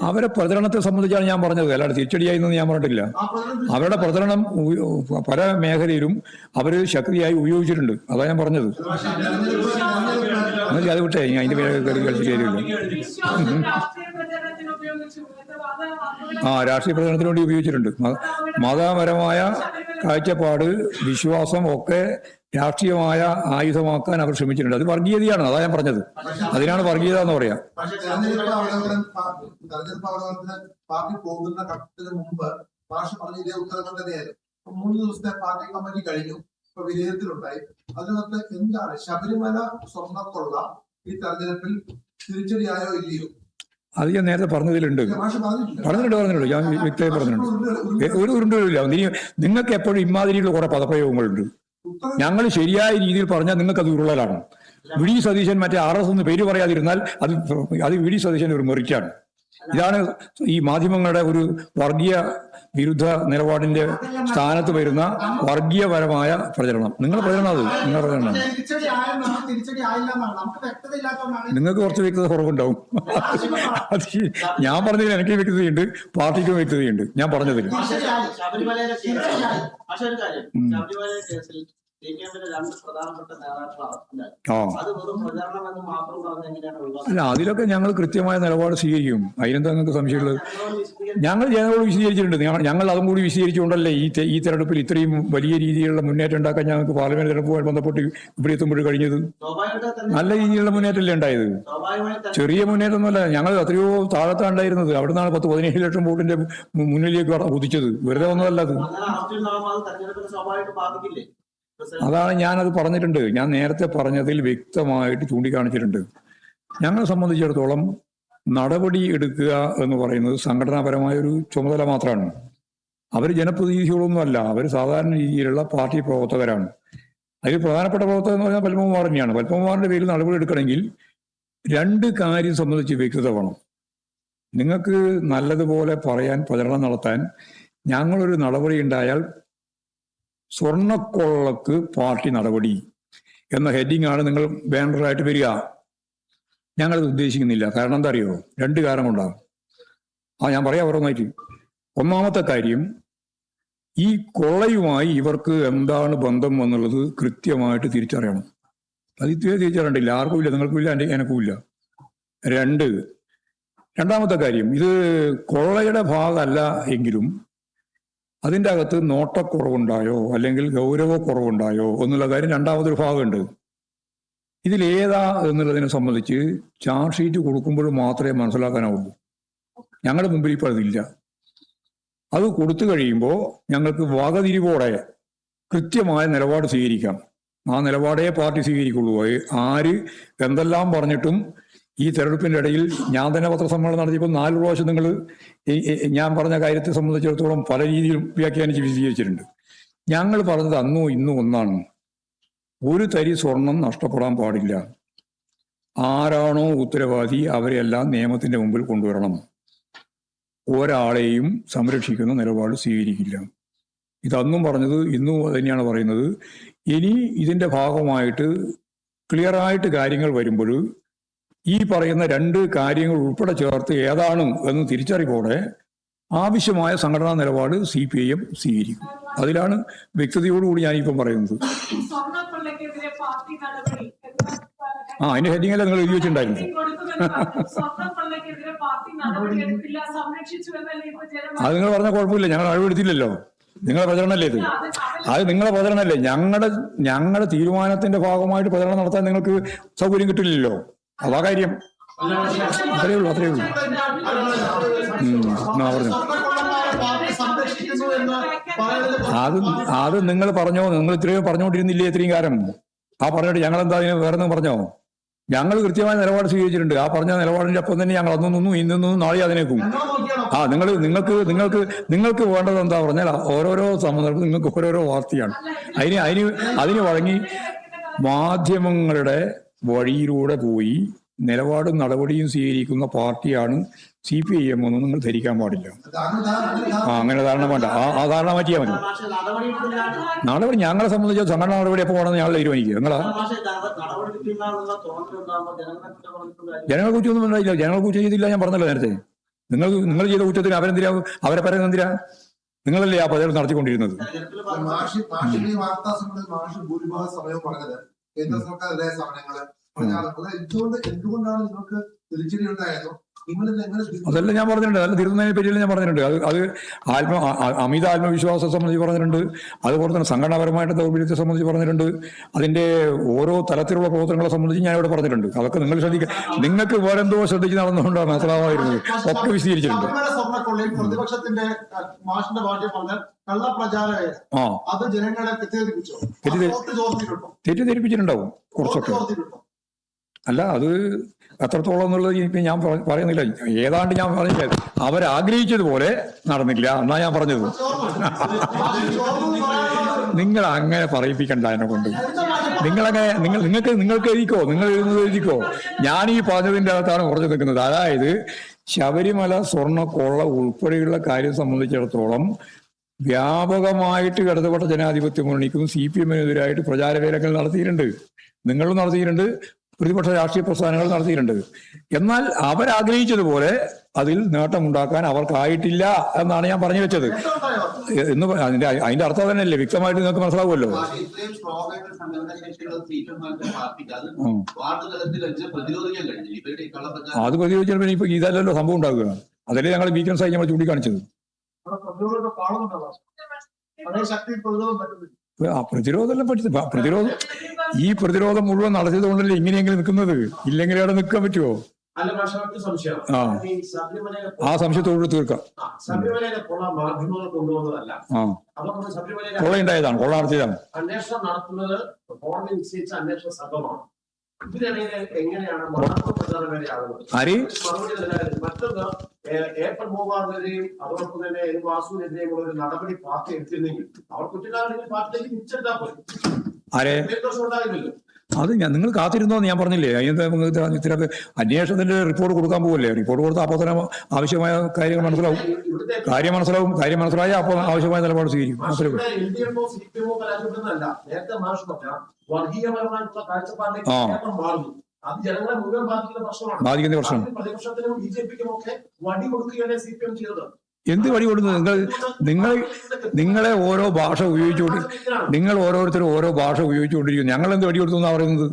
അവരെ പ്രചരണത്തെ സംബന്ധിച്ചാണ് ഞാൻ പറഞ്ഞത്, അല്ലാതെ തിരിച്ചടിയായി എന്ന് ഞാൻ പറഞ്ഞിട്ടില്ല. അവരുടെ പ്രചരണം പല മേഖലയിലും അവര് ശക്തിയായി ഉപയോഗിച്ചിട്ടുണ്ട്, അതാ ഞാൻ പറഞ്ഞത്. അത് വിട്ടേ, ഞാൻ അതിന്റെ പേര് കളിച്ചു കയറിയില്ല. രാഷ്ട്രീയ പ്രചരണത്തിന് വേണ്ടി ഉപയോഗിച്ചിട്ടുണ്ട്. മതപരമായ കാഴ്ചപ്പാട്, വിശ്വാസം ഒക്കെ രാഷ്ട്രീയമായ ആയുധമാക്കാൻ അവർ ശ്രമിച്ചിട്ടുണ്ട്. അത് വർഗീയതയാണ്, അതാ ഞാൻ പറഞ്ഞത്. അതിനാണ് വർഗീയത എന്ന് പറയാം. പാർട്ടി പോകുന്ന ഘട്ടത്തിന് മുമ്പ് മാഷ് പറഞ്ഞ ഇതേ ഉത്തരങ്ങൾ തന്നെയായിരുന്നു. 3 ദിവസത്തെ പാർട്ടി കമ്മിറ്റി കഴിഞ്ഞു, ഇപ്പൊ വിലയിരുത്തലുണ്ടായി. അതിനകത്ത് എന്താണ് ശബരിമല സ്വർണ്ണക്കൊള്ള ഈ തെരഞ്ഞെടുപ്പിൽ തിരിച്ചടിയായോ ഇല്ലയോ? അത് ഞാൻ നേരത്തെ പറഞ്ഞതിലുണ്ട്, പറഞ്ഞിട്ടുണ്ട്. ഞാൻ വ്യക്തമായി പറഞ്ഞിട്ടുണ്ട്. ഒരു ഉരുണ്ടില്ല. നിങ്ങൾക്ക് എപ്പോഴും ഇമാതിരിയുള്ള കുറെ പദപ്രയോഗങ്ങളുണ്ട്. ഞങ്ങൾ ശരിയായ രീതിയിൽ പറഞ്ഞാൽ നിങ്ങൾക്ക് അത് ഉരുളലാണ്. വി.ഡി. സതീശൻ മറ്റേ RS എന്ന് പേര് പറയാതിരുന്നാൽ അത് വി.ഡി. സതീശൻ ഒരു മെറിറ്റാണ്. ഇതാണ് ഈ മാധ്യമങ്ങളുടെ ഒരു വർഗീയ വിരുദ്ധ നിലപാടിന്റെ സ്ഥാനത്ത് വരുന്ന വർഗീയപരമായ പ്രചരണം. നിങ്ങളുടെ പ്രചരണം അത് നിങ്ങളുടെ പ്രചരണം. നിങ്ങൾക്ക് കുറച്ച് വ്യക്തത കുറവുണ്ടാവും. അത് ഞാൻ പറഞ്ഞതിൽ എനിക്ക് വ്യക്തതയുണ്ട്, പാർട്ടിക്കും വ്യക്തതയുണ്ട്. ഞാൻ പറഞ്ഞതിൽ അല്ല, അതിലൊക്കെ ഞങ്ങൾ കൃത്യമായ നിലപാട് സ്വീകരിക്കും. അതിനെന്താ നിങ്ങൾക്ക് സംശയമുള്ളത്? ഞങ്ങൾ ജനങ്ങളോട് വിശദീകരിച്ചിട്ടുണ്ട്. ഞങ്ങൾ അതും കൂടി വിശദീകരിച്ചുകൊണ്ടല്ലേ ഈ തെരഞ്ഞെടുപ്പിൽ ഇത്രയും വലിയ രീതിയിലുള്ള മുന്നേറ്റം ഉണ്ടാക്കാൻ ഞങ്ങൾക്ക് പാർലമെന്റ് തെരഞ്ഞെടുപ്പുമായി ബന്ധപ്പെട്ട് ഇവിടെ എത്തുമ്പോൾ കഴിഞ്ഞത്. നല്ല രീതിയിലുള്ള മുന്നേറ്റമല്ലേ ഉണ്ടായത്? ചെറിയ മുന്നേറ്റമൊന്നുമല്ല. ഞങ്ങൾ എത്രയോ താഴത്താണ് ഉണ്ടായിരുന്നത്. അവിടെ നിന്നാണ് 10-17 ലക്ഷം വോട്ടിന്റെ മുന്നിലേക്ക് കുതിച്ചത്. വെറുതെ ഒന്നുമല്ല അത്. അതാണ് ഞാനത് പറഞ്ഞിട്ടുണ്ട്. ഞാൻ നേരത്തെ പറഞ്ഞതിൽ വ്യക്തമായിട്ട് ചൂണ്ടിക്കാണിച്ചിട്ടുണ്ട്. ഞങ്ങളെ സംബന്ധിച്ചിടത്തോളം നടപടി എടുക്കുക എന്ന് പറയുന്നത് സംഘടനാപരമായ ഒരു ചുമതല മാത്രമാണ്. അവർ ജനപ്രതിനിധികളൊന്നുമല്ല, അവർ സാധാരണ രീതിയിലുള്ള പാർട്ടി പ്രവർത്തകരാണ്. അതിൽ പ്രധാനപ്പെട്ട പ്രവർത്തകർ എന്ന് പറഞ്ഞാൽ പത്മകുമാർ തന്നെയാണ്. പത്മകുമാറിന്റെ പേരിൽ നടപടി എടുക്കണമെങ്കിൽ 2 കാര്യം സംബന്ധിച്ച് വ്യക്തത വേണം. നിങ്ങൾക്ക് നല്ലതുപോലെ പറയാൻ, പ്രചരണം നടത്താൻ ഞങ്ങളൊരു നടപടി ഉണ്ടായാൽ സ്വർണ്ണക്കൊള്ളക്ക് പാർട്ടി നടപടി എന്ന ഹെഡിങ് ആണ് നിങ്ങൾ ബാനറായിട്ട് വരിക. ഞങ്ങളത് ഉദ്ദേശിക്കുന്നില്ല. കാരണം എന്താ അറിയോ? 2 കാരണം കൊണ്ടാണ്. ഞാൻ പറയാം ഓരോന്നായിട്ട്. ഒന്നാമത്തെ കാര്യം, ഈ കൊള്ളയുമായി ഇവർക്ക് എന്താണ് ബന്ധം എന്നുള്ളത് കൃത്യമായിട്ട് തിരിച്ചറിയണം. അത് ഇതുവരെ തിരിച്ചറിയണ്ടില്ല. ആർക്കും ഇല്ല, നിങ്ങൾക്കും ഇല്ല, എനക്കും ഇല്ല. 2, കാര്യം, ഇത് കൊള്ളയുടെ ഭാഗമല്ല എങ്കിലും അതിൻ്റെ അകത്ത് നോട്ടക്കുറവുണ്ടായോ അല്ലെങ്കിൽ ഗൗരവക്കുറവുണ്ടായോ എന്നുള്ള കാര്യം രണ്ടാമതൊരു ഭാഗമുണ്ട്. ഇതിലേതാ എന്നുള്ളതിനെ സംബന്ധിച്ച് ചാർജ് ഷീറ്റ് കൊടുക്കുമ്പോൾ മാത്രമേ മനസ്സിലാക്കാനാവുള്ളൂ. ഞങ്ങളുടെ മുമ്പിൽ ഇപ്പോൾ അതില്ല. അത് കൊടുത്തു കഴിയുമ്പോൾ ഞങ്ങൾക്ക് വകതിരിവോടെ കൃത്യമായ നിലപാട് സ്വീകരിക്കാം. ആ നിലപാടേ പാർട്ടി സ്വീകരിക്കുള്ളൂ. ആര് എന്തെല്ലാം പറഞ്ഞിട്ടും ഈ തെരഞ്ഞെടുപ്പിന്റെ ഇടയിൽ ഞാൻ തന്നെ പത്രസമ്മേളനം നടത്തിയപ്പോൾ 4 പ്രാവശ്യം നിങ്ങൾ ഞാൻ പറഞ്ഞ കാര്യത്തെ സംബന്ധിച്ചിടത്തോളം പല രീതിയിലും വ്യാഖ്യാനിച്ച് വിശദീകരിച്ചിട്ടുണ്ട്. ഞങ്ങൾ പറഞ്ഞത് അന്നോ ഇന്നും ഒന്നാണ്. ഒരു തരി സ്വർണം നഷ്ടപ്പെടാൻ പാടില്ല. ആരാണോ ഉത്തരവാദി അവരെല്ലാം നിയമത്തിന്റെ മുമ്പിൽ കൊണ്ടുവരണം. ഒരാളെയും സംരക്ഷിക്കുന്ന നിലപാട് സ്വീകരിക്കില്ല. ഇതന്നും പറഞ്ഞത് ഇന്നും തന്നെയാണ് പറയുന്നത്. ഇനി ഇതിന്റെ ഭാഗമായിട്ട് ക്ലിയറായിട്ട് കാര്യങ്ങൾ വരുമ്പോൾ ഈ പറയുന്ന 2 കാര്യങ്ങൾ ഉൾപ്പെടെ ചേർത്ത് ഏതാണ് എന്ന് തിരിച്ചറിവോടെ ആവശ്യമായ സംഘടനാ നിലപാട് CPIM സ്വീകരിക്കും. അതിലാണ് വ്യക്തതയോടുകൂടി ഞാനിപ്പം പറയുന്നത്. അതിന്റെ ഹെഡിങ് അല്ല നിങ്ങൾ എഴുതി വെച്ചിട്ടുണ്ടായിരുന്നു. അത് നിങ്ങൾ പറഞ്ഞ കുഴപ്പമില്ല, ഞങ്ങൾ അഴിവെടുത്തില്ലല്ലോ. നിങ്ങളെ പ്രചരണമല്ലേ ഇത്? അത് നിങ്ങളെ പ്രചരണമല്ലേ. ഞങ്ങളുടെ തീരുമാനത്തിന്റെ ഭാഗമായിട്ട് പ്രചരണം നടത്താൻ നിങ്ങൾക്ക് സൗകര്യം കിട്ടില്ലല്ലോ. അതാ കാര്യം. അത്രയേ ഉള്ളൂ. പറഞ്ഞു. അത് നിങ്ങൾ പറഞ്ഞോ? നിങ്ങൾ ഇത്രയും പറഞ്ഞുകൊണ്ടിരുന്നില്ലേ ഇത്രയും കാലം? ആ പറഞ്ഞിട്ട് ഞങ്ങൾ എന്താ വേറെ പറഞ്ഞോ? ഞങ്ങൾ കൃത്യമായ നിലപാട് സ്വീകരിച്ചിട്ടുണ്ട്. ആ പറഞ്ഞ നിലപാടിന്റെ ഒപ്പം തന്നെ ഞങ്ങൾ അന്നും നിന്നും ഇന്നും നാളെ അതിനേക്കും. നിങ്ങൾക്ക് വേണ്ടത് എന്താ പറഞ്ഞാൽ ഓരോരോ സന്ദർഭം നിങ്ങൾക്ക് ഓരോരോ വാർത്തയാണ്. അതിന് വഴങ്ങി മാധ്യമങ്ങളുടെ വഴിയിലൂടെ പോയി നിലപാടും നടപടിയും സ്വീകരിക്കുന്ന പാർട്ടിയാണ് CPIM എന്ന് നിങ്ങൾ ധരിക്കാൻ പാടില്ല. അങ്ങനെ ധാരണ വേണ്ട. ആ ധാരണ മാറ്റിയാൽ മതി. നടപടി ഞങ്ങളെ സംബന്ധിച്ച് സംഘടന നടപടി എപ്പോൾ വേണമെന്ന് ഞങ്ങൾ തീരുമാനിക്കുക. ജനങ്ങൾ കുറ്റമൊന്നും ഉണ്ടായില്ല. ജനങ്ങൾ കുറ്റം ചെയ്തില്ല. ഞാൻ പറഞ്ഞല്ലോ നേരത്തെ. നിങ്ങൾ ചെയ്ത കുറ്റത്തിന് അവരെ പറയുന്നത് എന്തിനാ? നിങ്ങളല്ലേ ആ പദ്ധതി നടത്തിക്കൊണ്ടിരുന്നത്. എന്തുകൊണ്ടാണ് നിങ്ങൾക്ക് തിരിച്ചടി ഉണ്ടായത്? അതെല്ലാം ഞാൻ പറഞ്ഞിട്ടുണ്ട്. അതെല്ലാം തീർന്നതിനെ പറ്റിയെല്ലാം ഞാൻ പറഞ്ഞിട്ടുണ്ട്. അത് അമിത ആത്മവിശ്വാസത്തെ സംബന്ധിച്ച് പറഞ്ഞിട്ടുണ്ട്. അതുപോലെ തന്നെ സംഘടനാപരമായിട്ട് ദൗർബല്യത്തെ സംബന്ധിച്ച് പറഞ്ഞിട്ടുണ്ട്. അതിന്റെ ഓരോ തലത്തിലുള്ള പ്രവർത്തനങ്ങളെ സംബന്ധിച്ച് ഞാൻ ഇവിടെ പറഞ്ഞിട്ടുണ്ട്. അതൊക്കെ നിങ്ങൾ ശ്രദ്ധിക്കുക. നിങ്ങൾക്ക് വേറെന്തോ ശ്രദ്ധിച്ച് നടന്നുകൊണ്ടാണ് മനസ്സിലാവാതിരുന്നത്. ഒക്കെ വിശദീകരിച്ചിട്ടുണ്ട്. പ്രതിപക്ഷത്തിന്റെ മാഷിന്റെ ഭാഗ്യം പറഞ്ഞാൽ തെറ്റിദ്ധരിപ്പിച്ചിട്ടുണ്ടാവും കുറച്ചൊക്കെ. അല്ല, അത് എത്രത്തോളം എന്നുള്ളത് ഇപ്പൊ ഞാൻ പറയുന്നില്ല. ഏതാണ്ട് ഞാൻ പറഞ്ഞില്ല, അവരാഗ്രഹിച്ചതുപോലെ നടന്നില്ല എന്നാ ഞാൻ പറഞ്ഞത്. നിങ്ങൾ അങ്ങനെ പറയിപ്പിക്കണ്ട എന്നെ കൊണ്ട്. നിങ്ങൾക്ക് എഴുതിക്കോ. ഞാൻ ഈ പറഞ്ഞതിന്റെ അകത്താണ് കുറച്ച് നിൽക്കുന്നത്. അതായത് ശബരിമല സ്വർണ്ണക്കൊള്ള ഉൾപ്പെടെയുള്ള കാര്യം സംബന്ധിച്ചിടത്തോളം വ്യാപകമായിട്ട് ഇടതുപക്ഷ ജനാധിപത്യ മുന്നണിക്കും CPM-നെതിരായിട്ട് പ്രചാരവേലകൾ നടത്തിയിട്ടുണ്ട്. നിങ്ങളും നടത്തിയിട്ടുണ്ട്, പ്രതിപക്ഷ രാഷ്ട്രീയ പ്രസ്ഥാനങ്ങൾ നടത്തിയിട്ടുണ്ട്. എന്നാൽ അവരാഗ്രഹിച്ചതുപോലെ അതിൽ നേട്ടമുണ്ടാക്കാൻ അവർക്കായിട്ടില്ല എന്നാണ് ഞാൻ പറഞ്ഞു വെച്ചത്. എന്ന് അതിന്റെ അർത്ഥം തന്നെയല്ലേ വ്യക്തമായിട്ട് നിങ്ങൾക്ക് മനസ്സിലാവുമല്ലോ. അത് പ്രതിരോധിച്ചാൽ ഇപ്പൊ ഇതല്ലല്ലോ സംഭവം ഉണ്ടാകുക. അതല്ലേ ഞങ്ങൾ വീക്കൻസ് ആയി ഞങ്ങൾ ചൂണ്ടിക്കാണിച്ചത്. പ്രതിരോധം മുഴുവൻ നടത്തിയത് കൊണ്ടല്ലേ ഇങ്ങനെയെങ്കിലും നിൽക്കുന്നത്. ഇല്ലെങ്കിൽ അവിടെ നിൽക്കാൻ പറ്റുമോ? ആ സംശയത്തോട് തീർക്കാം. കൊള്ളയുണ്ടായതാണ്, കൊള്ള നടത്തിയതാണ്. അന്വേഷണം നടത്തുന്നത് അന്വേഷണ സംഘമാണ്. ആര്? മറ്റൊന്ന്, ഏപ്രിൽ 3-നെതിരെയും അതോടൊപ്പം തന്നെ വാസുവിനെതിരെയും ഉള്ള ഒരു നടപടി പാർട്ടി എടുത്തിരുന്നെങ്കിൽ അവർ കുറ്റക്കാരനെങ്കിൽ പാർട്ടിയിലേക്ക് തിരിച്ചെടുത്താൽ പോയി. ആരെ? ഉണ്ടാകില്ലല്ലോ. അത് നിങ്ങൾ കാത്തിരുന്നോന്ന് ഞാൻ പറഞ്ഞില്ലേ. അതിനകത്ത് ഇത്തരം അന്വേഷണത്തിന്റെ റിപ്പോർട്ട് കൊടുക്കാൻ പോകല്ലേ. റിപ്പോർട്ട് കൊടുത്താൽ അപ്പോൾ തന്നെ ആവശ്യമായ കാര്യങ്ങൾ മനസ്സിലാവും. കാര്യം മനസ്സിലായാൽ അപ്പോൾ ആവശ്യമായ നിലപാട് സ്വീകരിക്കും. ബാധിക്കുന്ന പ്രശ്നം. എന്ത് വഴി കൊടുക്കുന്നത്? നിങ്ങളെ ഓരോ ഭാഷ നിങ്ങൾ ഓരോരുത്തരും ഓരോ ഭാഷ ഉപയോഗിച്ചുകൊണ്ടിരിക്കുന്നു. ഞങ്ങൾ എന്ത് വഴി കൊടുത്തു എന്നാ പറയുന്നത്?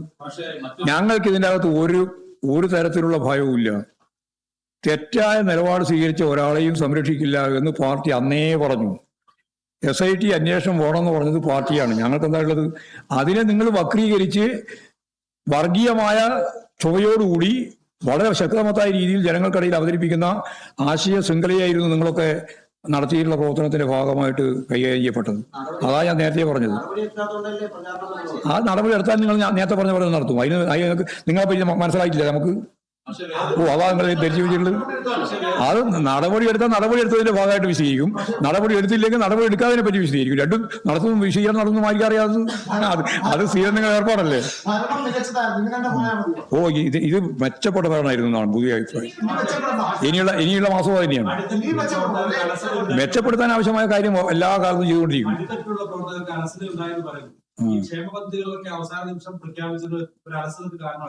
ഞങ്ങൾക്ക് ഇതിൻ്റെ അകത്ത് ഒരു തരത്തിലുള്ള ഭയവും ഇല്ല. തെറ്റായ നിലപാട് സ്വീകരിച്ച ഒരാളെയും സംരക്ഷിക്കില്ല എന്ന് പാർട്ടി അന്നേ പറഞ്ഞു. SIT അന്വേഷണം വേണമെന്ന് പറഞ്ഞത് പാർട്ടിയാണ്. ഞങ്ങൾക്ക് എന്താ ഉള്ളത്? അതിനെ നിങ്ങൾ വക്രീകരിച്ച് വർഗീയമായ ചുവയോടുകൂടി വളരെ ശക്തമായ രീതിയിൽ ജനങ്ങൾക്കിടയിൽ അവതരിപ്പിക്കുന്ന ആശയ ശൃംഖലയായിരുന്നു നിങ്ങളൊക്കെ നടത്തിയിട്ടുള്ള പ്രവർത്തനത്തിന്റെ ഭാഗമായിട്ട് കൈകാര്യം ചെയ്യപ്പെട്ടത്. അതാ ഞാൻ നേരത്തെ പറഞ്ഞത്. ആ നടപടി എടുത്താൽ നിങ്ങൾ നേരത്തെ പറഞ്ഞ പോലെ നടത്തും. അതിന് നിങ്ങളെ പറ്റി മനസ്സിലായിട്ടില്ല നമുക്ക്. അതാ നിങ്ങൾ ധരിച്ചു വെച്ചിട്ടുള്ളത്. അത് നടപടി എടുത്തതിന്റെ ഭാഗമായിട്ട് വിശദീകരിക്കും. നടപടി എടുത്തില്ലെങ്കിൽ നടപടി എടുക്കാതിനെ പറ്റി വിശദീകരിക്കും. രണ്ടും നടത്തും വിശദീകരണം നടത്തും ആയിരിക്കും അറിയാതെ. അത് സ്വീകരണ ഏർപ്പാടല്ലേ. ഇത് മെച്ചപ്പെട്ട ഭരണമായിരുന്നു എന്നാണ് പുതിയ അഭിപ്രായം. ഇനിയുള്ള മാസം തന്നെയാണ് മെച്ചപ്പെടുത്താൻ ആവശ്യമായ കാര്യം എല്ലാ കാലത്തും ചെയ്തുകൊണ്ടിരിക്കും.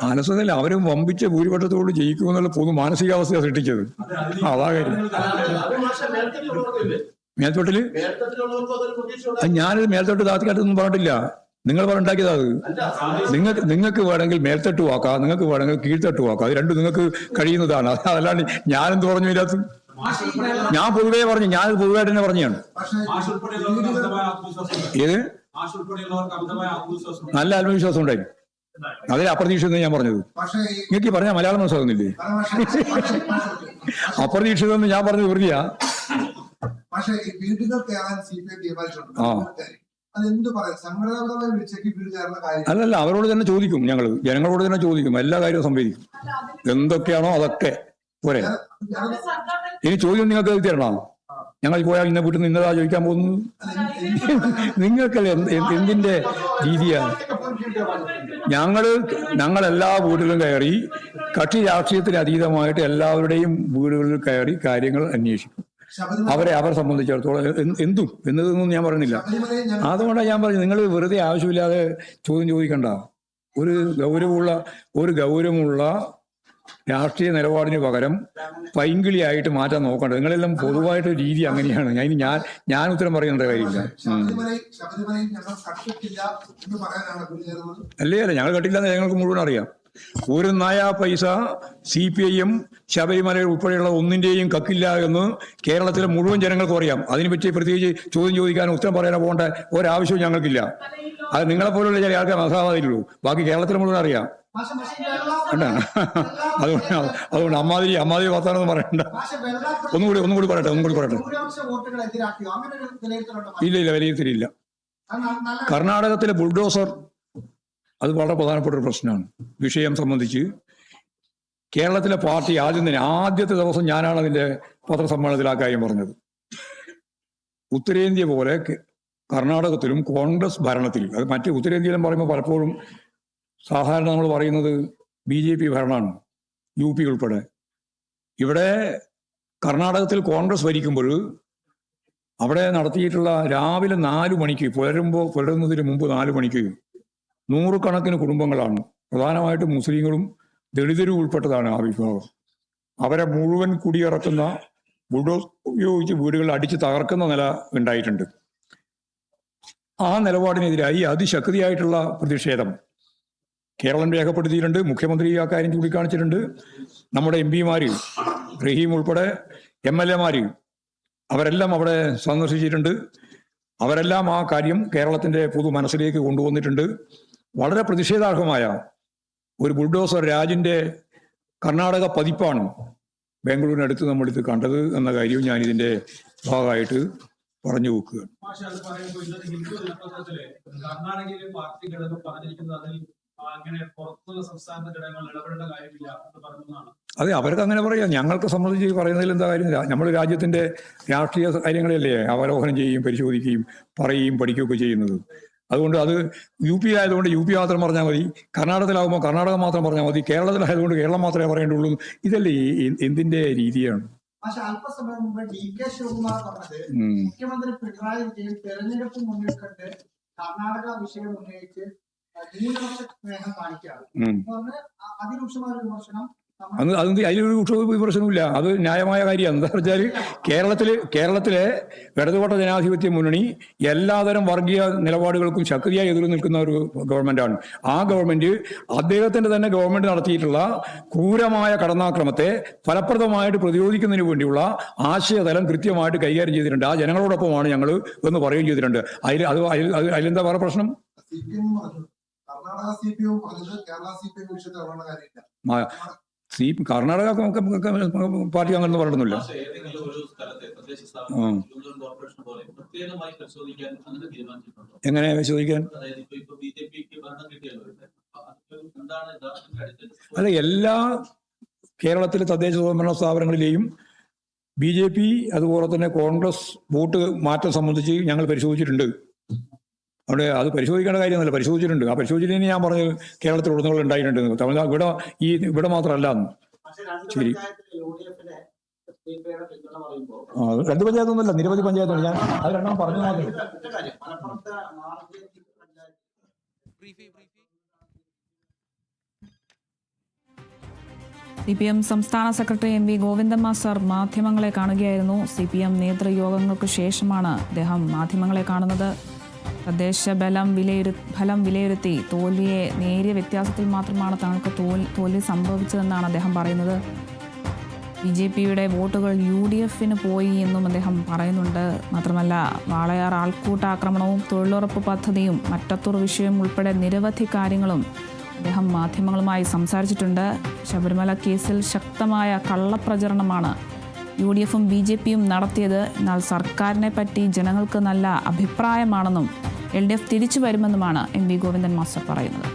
അലസതല്ല, അവരും വമ്പിച്ച ഭൂരിപക്ഷത്തോട് ജയിക്കുമെന്നുള്ള പൊതു മാനസികാവസ്ഥയാണ് സൃഷ്ടിച്ചത്. അതാ കാര്യം. മേൽത്തോട്ടില് ഞാനിത് മേൽത്തോട്ട് താത്തിക്കാട്ടൊന്നും പറഞ്ഞിട്ടില്ല. നിങ്ങൾ പറഞ്ഞിട്ടാക്കിയതാ അത്. നിങ്ങൾക്ക് വേണമെങ്കിൽ മേൽത്തട്ട് വാക്കാം, നിങ്ങൾക്ക് വേണമെങ്കിൽ കീഴ്ത്തട്ട് വാക്കാം. അത് രണ്ടും നിങ്ങൾക്ക് കഴിയുന്നതാണ്. അതല്ലാണ്ട് ഞാനെന്ത് പറഞ്ഞു ഇതിനകത്ത്? ഞാൻ പൊതുവേ പറഞ്ഞു, ഞാനത് പൊതുവായിട്ട് തന്നെ പറഞ്ഞാണ്. ഏത് നല്ല ആത്മവിശ്വാസം ഉണ്ടായി. അതിൽ അപ്രതീക്ഷിതം ഞാൻ പറഞ്ഞത്. നിങ്ങൾക്ക് പറഞ്ഞ മലയാളം മനസ്സിലാകുന്നില്ലേ? അപ്രതീക്ഷിതം ഞാൻ പറഞ്ഞത് വെറുതെയാ. അല്ലല്ല, അവരോട് തന്നെ ചോദിക്കും. ഞങ്ങള് ജനങ്ങളോട് തന്നെ ചോദിക്കും. എല്ലാ കാര്യവും സംവേദിക്കും. എന്തൊക്കെയാണോ അതൊക്കെ പോരെ. ഇനി ചോദ്യം നിങ്ങൾക്ക് തരണോ? ഞങ്ങൾ പോയാൽ ഇന്ന വീട്ടിൽ നിന്ന് ഇന്നതാ ചോദിക്കാൻ പോകുന്നത്. നിങ്ങൾക്കല്ലേ എന്തിന്റെ രീതിയാണ്? ഞങ്ങളെല്ലാ വീട്ടിലും കയറി കക്ഷി രാഷ്ട്രീയത്തിന് അതീതമായിട്ട് എല്ലാവരുടെയും വീടുകളിൽ കയറി കാര്യങ്ങൾ അന്വേഷിക്കും. അവരെ സംബന്ധിച്ചിടത്തോളം എന്തും എന്നതൊന്നും ഞാൻ പറയുന്നില്ല. അതുകൊണ്ടാണ് ഞാൻ പറഞ്ഞു, നിങ്ങൾ വെറുതെ ആവശ്യമില്ലാതെ ചോദ്യം ചോദിക്കണ്ട. ഒരു ഗൗരവമുള്ള രാഷ്ട്രീയ നിലപാടിന് പകരം പൈങ്കിളിയായിട്ട് മാറ്റാൻ നോക്കണ്ട. നിങ്ങളെല്ലാം പൊതുവായിട്ട് രീതി അങ്ങനെയാണ്. ഞാൻ ഉത്തരം പറയേണ്ട കാര്യമില്ല. അല്ലേ ഞങ്ങൾ കട്ടില്ലെന്ന് ഞങ്ങൾക്ക് മുഴുവൻ അറിയാം. ഒരു നയാ പൈസ CPIM ശബരിമല ഉൾപ്പെടെയുള്ള ഒന്നിന്റെയും കക്കില്ല എന്ന് കേരളത്തിലെ മുഴുവൻ ജനങ്ങൾക്കും അറിയാം. അതിനെപ്പറ്റി പ്രത്യേകിച്ച് ചോദ്യം ചോദിക്കാനോ ഉത്തരം പറയാനോ പോകേണ്ട ഒരാവശ്യവും ഞങ്ങൾക്കില്ല. അത് നിങ്ങളെപ്പോലുള്ള ചില ആൾക്കാർ മനസ്സിലാവാതില്ലൂ. ബാക്കി കേരളത്തിൽ മുഴുവൻ അറിയാം. അതുകൊണ്ട് അമ്മാതിരി വർത്താനൊന്നും പറയണ്ട. ഒന്നുകൂടി പറയട്ടെ. ഇല്ല, വിലയിരുത്തലില്ല. കർണാടകത്തിലെ ബുൾഡോസർ അത് വളരെ പ്രധാനപ്പെട്ട ഒരു പ്രശ്നമാണ്. വിഷയം സംബന്ധിച്ച് കേരളത്തിലെ പാർട്ടി ആദ്യത്തെ ദിവസം ഞാനാണ് അതിന്റെ പത്രസമ്മേളനത്തിൽ ആ കാര്യം പറഞ്ഞത്. ഉത്തരേന്ത്യ പോലെ കർണാടകത്തിലും കോൺഗ്രസ് ഭരണത്തിൽ, അത് മറ്റ് ഉത്തരേന്ത്യയിലും പറയുമ്പോൾ പലപ്പോഴും സാധാരണ നമ്മൾ പറയുന്നത് BJP ഭരണമാണ്, UP ഉൾപ്പെടെ. ഇവിടെ കർണാടകത്തിൽ കോൺഗ്രസ് ഭരിക്കുമ്പോൾ അവിടെ നടത്തിയിട്ടുള്ള രാവിലെ 4 മണിക്ക് പുലരുന്നതിന് മുമ്പ് 4 മണിക്ക് 100 കണക്കിന് കുടുംബങ്ങളാണ്, പ്രധാനമായിട്ടും മുസ്ലിങ്ങളും ദളിതരും ഉൾപ്പെട്ടതാണ് ആ വിഭാഗം. അവരെ മുഴുവൻ കുടിയിറക്കുന്ന ബുൾഡോസ് ഉപയോഗിച്ച് വീടുകൾ അടിച്ച് തകർക്കുന്ന നില ഉണ്ടായിട്ടുണ്ട്. ആ നിലപാടിനെതിരായി അതിശക്തിയായിട്ടുള്ള പ്രതിഷേധം കേരളം രേഖപ്പെടുത്തിയിട്ടുണ്ട്. മുഖ്യമന്ത്രി ആ കാര്യം ചൂണ്ടിക്കാണിച്ചിട്ടുണ്ട്. നമ്മുടെ MP-മാര് റഹീം ഉൾപ്പെടെ MLA-മാര് അവരെല്ലാം അവിടെ സന്ദർശിച്ചിട്ടുണ്ട്. അവരെല്ലാം ആ കാര്യം കേരളത്തിന്റെ പൊതു മനസ്സിലേക്ക് കൊണ്ടുവന്നിട്ടുണ്ട്. വളരെ പ്രതിഷേധാർഹമായ ഒരു ബുൾഡോസർ രാജിന്റെ കർണാടക പതിപ്പാണ് ബാംഗ്ലൂരിനടുത്ത് നമ്മളിത് കണ്ടത് എന്ന കാര്യവും ഞാൻ ഇതിന്റെ ഭാഗമായിട്ട് പറഞ്ഞു വെക്കുകയാണ്. അതെ, അവർക്ക് അങ്ങനെ പറയാം. ഞങ്ങൾക്ക് സംബന്ധിച്ച് പറയുന്നതിൽ എന്താ കാര്യം? നമ്മൾ രാജ്യത്തിന്റെ രാഷ്ട്രീയ കാര്യങ്ങളല്ലേ അവലോകനം ചെയ്യുകയും പരിശോധിക്കുകയും പറയുകയും പഠിക്കുകയൊക്കെ ചെയ്യുന്നത്. അതുകൊണ്ട് അത് UP ആയതുകൊണ്ട് UP മാത്രം പറഞ്ഞാൽ മതി, കർണാടകത്തിലാകുമ്പോൾ കർണാടകം മാത്രം പറഞ്ഞാൽ മതി, കേരളത്തിലായതുകൊണ്ട് കേരളം മാത്രമേ പറയേണ്ടുള്ളൂ. ഇതല്ലേ എന്തിന്റെ രീതിയാണ്? അല്പസമയം മുമ്പ് DK ശിവകുമാർ പറഞ്ഞത് മുഖ്യമന്ത്രി പിണറായി വിജയൻ തെരഞ്ഞെടുപ്പ് മുന്നിൽ കണ്ട് കർണാടക വിഷയം ഉന്നയിച്ച് ന്യൂനപക്ഷ സ്നേഹം കാണിക്കുകയാണ്. അതിരൂക്ഷമായ വിമർശനം. അതിലൊരു വിമർശനമില്ല, അത് ന്യായമായ കാര്യമാണ്. എന്താ വെച്ചാൽ കേരളത്തിലെ ഇടതുപക്ഷ ജനാധിപത്യ മുന്നണി എല്ലാതരം വർഗീയ നിലപാടുകൾക്കും ശക്തിയായി എതിർത്ത് നിൽക്കുന്ന ഒരു ഗവൺമെന്റാണ്. ആ ഗവൺമെന്റ് അദ്ദേഹത്തിന്റെ തന്നെ ഗവൺമെന്റ് നടത്തിയിട്ടുള്ള ക്രൂരമായ കടന്നാക്രമത്തെ ഫലപ്രദമായിട്ട് പ്രതിരോധിക്കുന്നതിന് വേണ്ടിയുള്ള ആശയതലം കൃത്യമായിട്ട് കൈകാര്യം ചെയ്തിട്ടുണ്ട്. ആ ജനങ്ങളോടൊപ്പമാണ് ഞങ്ങൾ എന്ന് പറയുകയും ചെയ്തിട്ടുണ്ട്. അതിലെന്താ വേറെ പ്രശ്നം? കർണാടക പാർട്ടി അങ്ങനെ പറയുന്നില്ല. ഏതെങ്കിലും ഒരു സ്ഥലത്തെ തദ്ദേശ ആ. സ്ഥാപനം കോർപ്പറേഷൻ പോലെ പ്രത്യേകമായി പരിശോധിക്കാൻ അങ്ങനെ തീരുമാനിച്ചിട്ടുണ്ടോ? എങ്ങനെ പരിശോധിക്കാൻ? അതായത് ഇപ്പൊ ബിജെപിക്ക് ഭരണം കിട്ടിയല്ലോ ഇവിടെ. എന്താണ് യഥാർത്ഥത്തിൽ അടിസ്ഥാന അല്ല, എല്ലാ കേരളത്തിലെ തദ്ദേശ സ്വയംഭരണ സ്ഥാപനങ്ങളിലെയും BJP അതുപോലെ തന്നെ കോൺഗ്രസ് വോട്ട് മാറ്റം സംബന്ധിച്ച് ഞങ്ങൾ പരിശോധിച്ചിട്ടുണ്ട്. അവിടെ അത് പരിശോധിക്കേണ്ട കാര്യമൊന്നുമില്ല, പരിശോധിച്ചിട്ടുണ്ട്. ആ പരിശോധിച്ചതിന് ഞാൻ പറഞ്ഞു കേരളത്തിൽ ഉടനീളം ഉണ്ടായിട്ടുണ്ട്. തമിഴ്നാട് ഇവിടെ മാത്രമല്ല എന്ന്. ശരി, രണ്ട് പഞ്ചായത്തൊന്നുമില്ല, നിരവധി പഞ്ചായത്തുണ്ട്. ഞാൻ അത് രണ്ടാം പറഞ്ഞു മാത്രമേ. CPM സംസ്ഥാന സെക്രട്ടറി MV ഗോവിന്ദൻ മാസ്റ്റർ മാധ്യമങ്ങളെ കാണുകയായിരുന്നു. CPM നേതൃയോഗങ്ങൾക്ക് ശേഷമാണ് അദ്ദേഹം മാധ്യമങ്ങളെ കാണുന്നത്. തദ്ദേശ ഫലം വിലയിരുത്തി തോൽവിയെ നേരിയ വ്യത്യാസത്തിൽ മാത്രമാണ് തങ്ങൾക്ക് തോൽവി സംഭവിച്ചതെന്നാണ് അദ്ദേഹം പറയുന്നത്. BJPയുടെ വോട്ടുകൾ UDFന് പോയി എന്നും അദ്ദേഹം പറയുന്നുണ്ട്. മാത്രമല്ല, വാളയാർ ആൾക്കൂട്ടാക്രമണവും തൊഴിലുറപ്പ് പദ്ധതിയും മറ്റത്തൂർ വിഷയം ഉൾപ്പെടെ നിരവധി കാര്യങ്ങളും അദ്ദേഹം മാധ്യമങ്ങളുമായി സംസാരിച്ചിട്ടുണ്ട്. ശബരിമല കേസിൽ ശക്തമായ കള്ളപ്രചരണമാണ് UDFും BJPയും നടത്തിയത്. എന്നാൽ സർക്കാരിനെ പറ്റി ജനങ്ങൾക്ക് നല്ല അഭിപ്രായമാണെന്നും LDF തിരിച്ചു വരുമെന്നുമാണ് MV ഗോവിന്ദൻ മാസ്റ്റർ പറയുന്നത്.